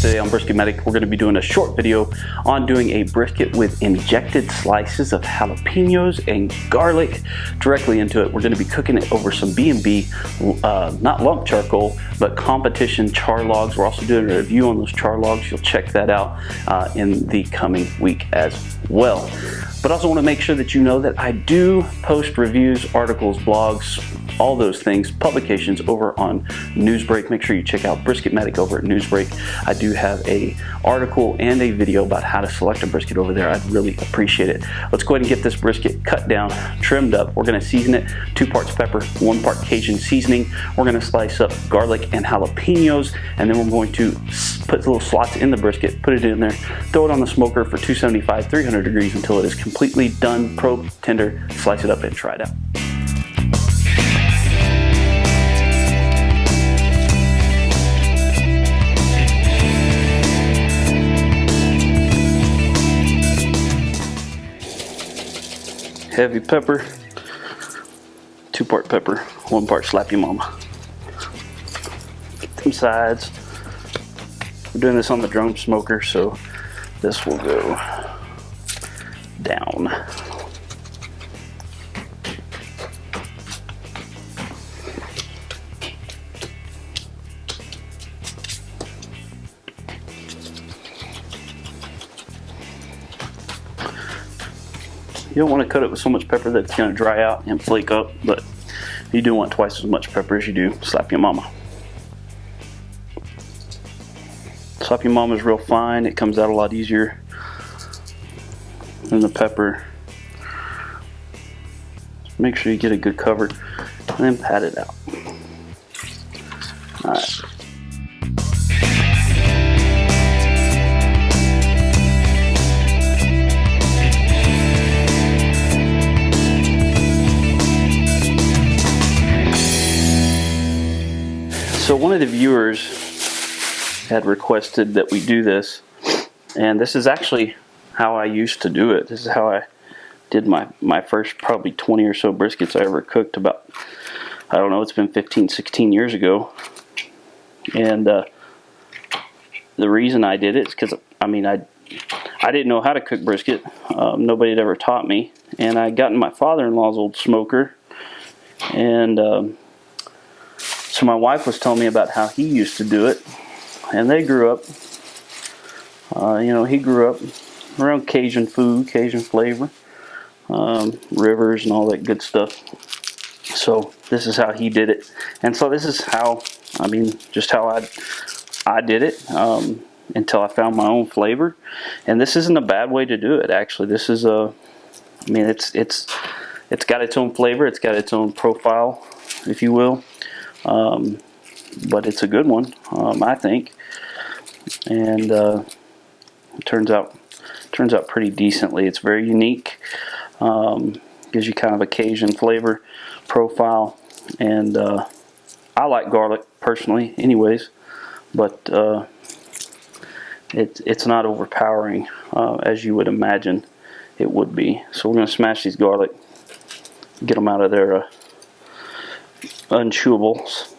Today on Brisket Medic, we're going to be doing a short video on doing a brisket with injected slices of jalapenos and garlic directly into it. We're going to be cooking it over some B&B, not lump charcoal, but competition char logs. We're also doing a review on those char logs. You'll check that out in the coming week as well. But I also want to make sure that you know that I do post reviews, articles, blogs, all those things, publications over on Newsbreak. Make sure you check out Brisket Medic over at Newsbreak. I do have an article and a video about how to select a brisket over there. I'd really appreciate it. Let's go ahead and get this brisket cut down, trimmed up. We're going to season it, 2 parts pepper, 1 part Cajun seasoning. We're going to slice up garlic and jalapenos, and then we're going to put little slots in the brisket, put it in there, throw it on the smoker for 275, 300 degrees until it is completely done, probed, tender. Slice it up and try it out. Heavy pepper, 2 part pepper, 1 part Ya Momma. Get them sides. We're doing this on the drum smoker, so this will go down. You don't want to cut it with so much pepper that it's going to dry out and flake up, but you do want twice as much pepper as you do Ya Momma. Ya Momma is real fine. It comes out a lot easier than the pepper. Make sure you get a good cover and then pat it out. All right. So one of the viewers had requested that we do this, and this is actually how I used to do it. This is how I did my first probably 20 or so briskets I ever cooked about, I don't know, it's been 15, 16 years ago. And the reason I did it is because, I mean, I didn't know how to cook brisket. Nobody had ever taught me. And I got in my father-in-law's old smoker, and so my wife was telling me about how he used to do it, and they grew up, he grew up around Cajun food, Cajun flavor, rivers and all that good stuff. So this is how he did it, and so this is how, I mean, just how I did it until I found my own flavor. And this isn't a bad way to do it, actually. This is I mean, it's got its own flavor, it's got its own profile, if you will. But it's a good one, I think, and it turns out pretty decently. It's very unique, gives you kind of a Cajun flavor profile, and I like garlic personally, anyways, but it's not overpowering as you would imagine it would be. So we're going to smash these garlic, get them out of their unchewables.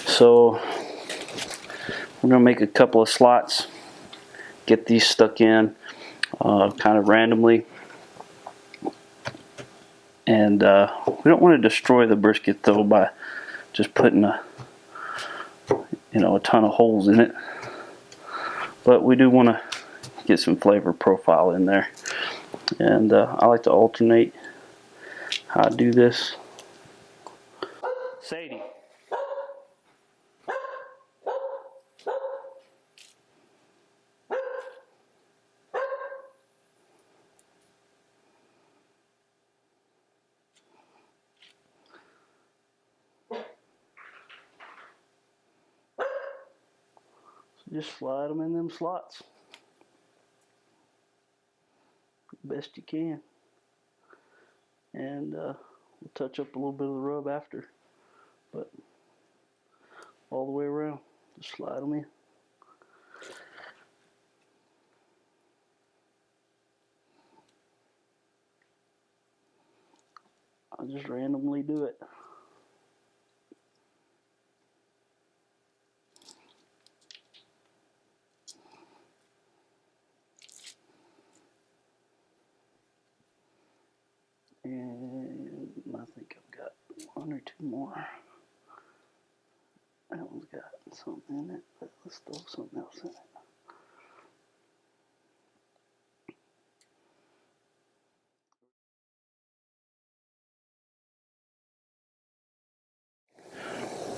So we're going to make a couple of slots, get these stuck in kind of randomly, and we don't want to destroy the brisket though by just putting a ton of holes in it, but we do want to get some flavor profile in there. And I like to alternate how I do this. Sadie. So just slide them in them slots best you can, and we'll touch up a little bit of the rub after, but all the way around, just slide them in. I'll just randomly do it. one or two more. That one's got something in it, but let's throw something else in it.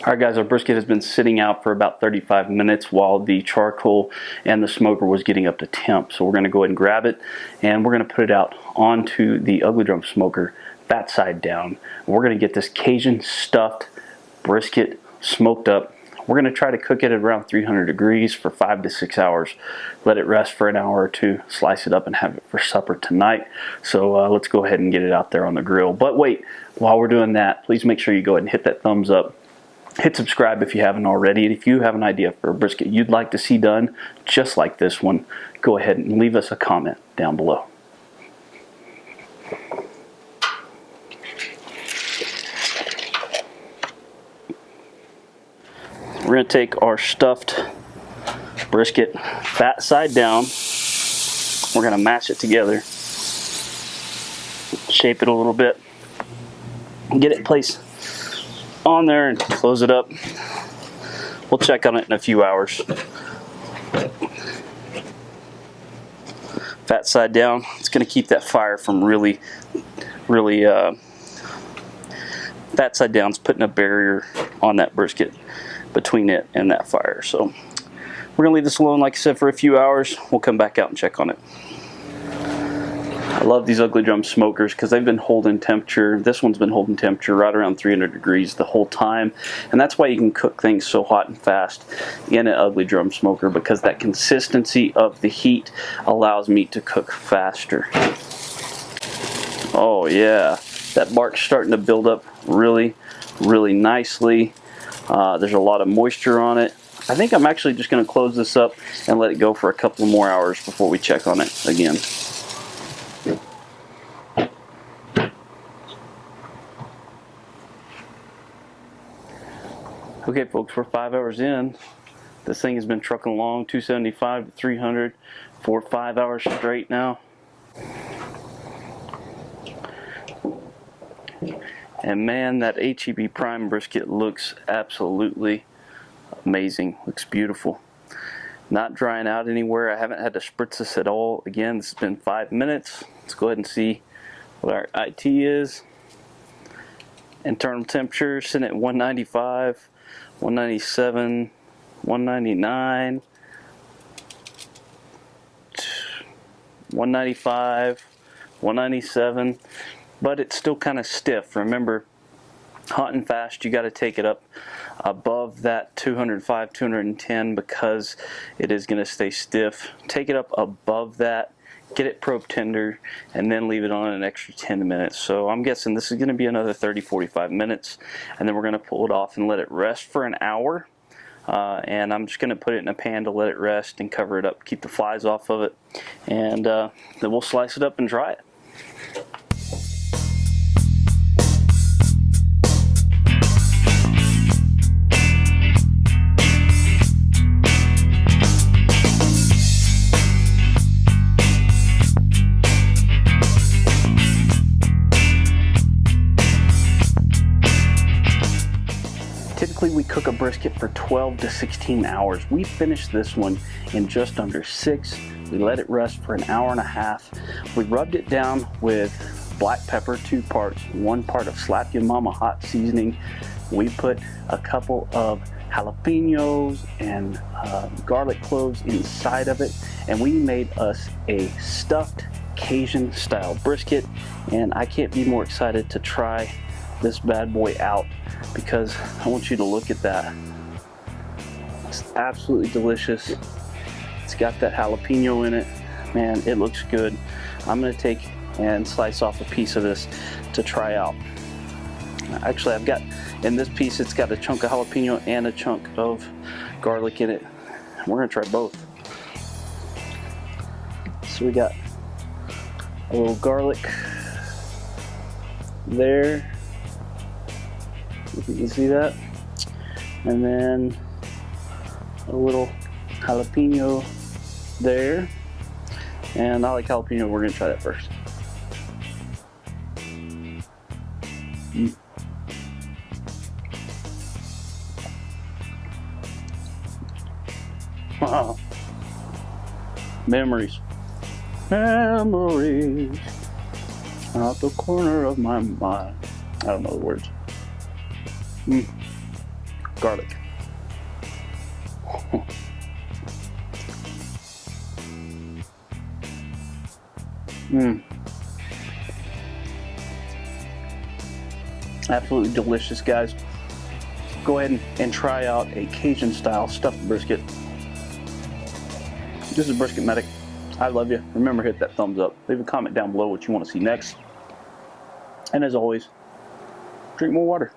Alright guys, our brisket has been sitting out for about 35 minutes while the charcoal and the smoker was getting up to temp. So we're going to go ahead and grab it and we're going to put it out onto the ugly drum smoker, fat side down. We're going to get this Cajun stuffed brisket smoked up. We're going to try to cook it at around 300 degrees for 5 to 6 hours. Let it rest for an hour or two, slice it up and have it for supper tonight. So let's go ahead and get it out there on the grill. But wait, while we're doing that, please make sure you go ahead and hit that thumbs up. Hit subscribe if you haven't already, and if you have an idea for a brisket you'd like to see done just like this one, go ahead and leave us a comment down below. We're going to take our stuffed brisket, fat side down. We're going to mash it together, shape it a little bit, get it placed on there and close it up. We'll check on it in a few hours. Fat side down. It's going to keep that fire from really fat side down is putting a barrier on that brisket between it and that fire. So we're going to leave this alone, like I said, for a few hours. We'll come back out and check on it. I love these ugly drum smokers because they've been holding temperature. This one's been holding temperature right around 300 degrees the whole time, and that's why you can cook things so hot and fast in an ugly drum smoker, because that consistency of the heat allows meat to cook faster. Oh yeah, that bark's starting to build up really nicely. There's a lot of moisture on it. I think I'm actually just going to close this up and let it go for a couple more hours before we check on it again. Okay folks, we're 5 hours in. This thing has been trucking along 275 to 300 for 5 hours straight now. And man, that HEB prime brisket looks absolutely amazing. Looks beautiful. Not drying out anywhere. I haven't had to spritz this at all. Again, this has been 5 minutes. Let's go ahead and see what our IT is. Internal temperature sitting at 195. 197, 199, 195, 197, but it's still kind of stiff. Remember, hot and fast, you got to take it up above that 205, 210 because it is going to stay stiff. Take it up above that, get it probe tender, and then leave it on an extra 10 minutes. So I'm guessing this is going to be another 30-45 minutes, and then we're going to pull it off and let it rest for an hour. And I'm just going to put it in a pan to let it rest and cover it up, keep the flies off of it, and then we'll slice it up and dry it. Typically we cook a brisket for 12 to 16 hours. We finished this one in just under 6. We let it rest for an hour and a half. We rubbed it down with black pepper, 2 parts, 1 part of Ya Momma hot seasoning. We put a couple of jalapenos and garlic cloves inside of it, and we made us a stuffed Cajun style brisket, and I can't be more excited to try this bad boy out because I want you to look at that. It's absolutely delicious. It's got that jalapeno in it. Man, it looks good. I'm gonna take and slice off a piece of this to try out. Actually, I've got, in this piece, it's got a chunk of jalapeno and a chunk of garlic in it. We're gonna try both. So we got a little garlic there, if you can see that, and then a little jalapeno there, and I like jalapeno. We're gonna try that first. Memories. Memories. Out the corner of my mind. I don't know the words. Garlic. Absolutely delicious, guys. Go ahead and try out a Cajun style stuffed brisket. This is Brisket Medic. I love you. Remember, hit that thumbs up. Leave a comment down below what you want to see next. And as always, drink more water.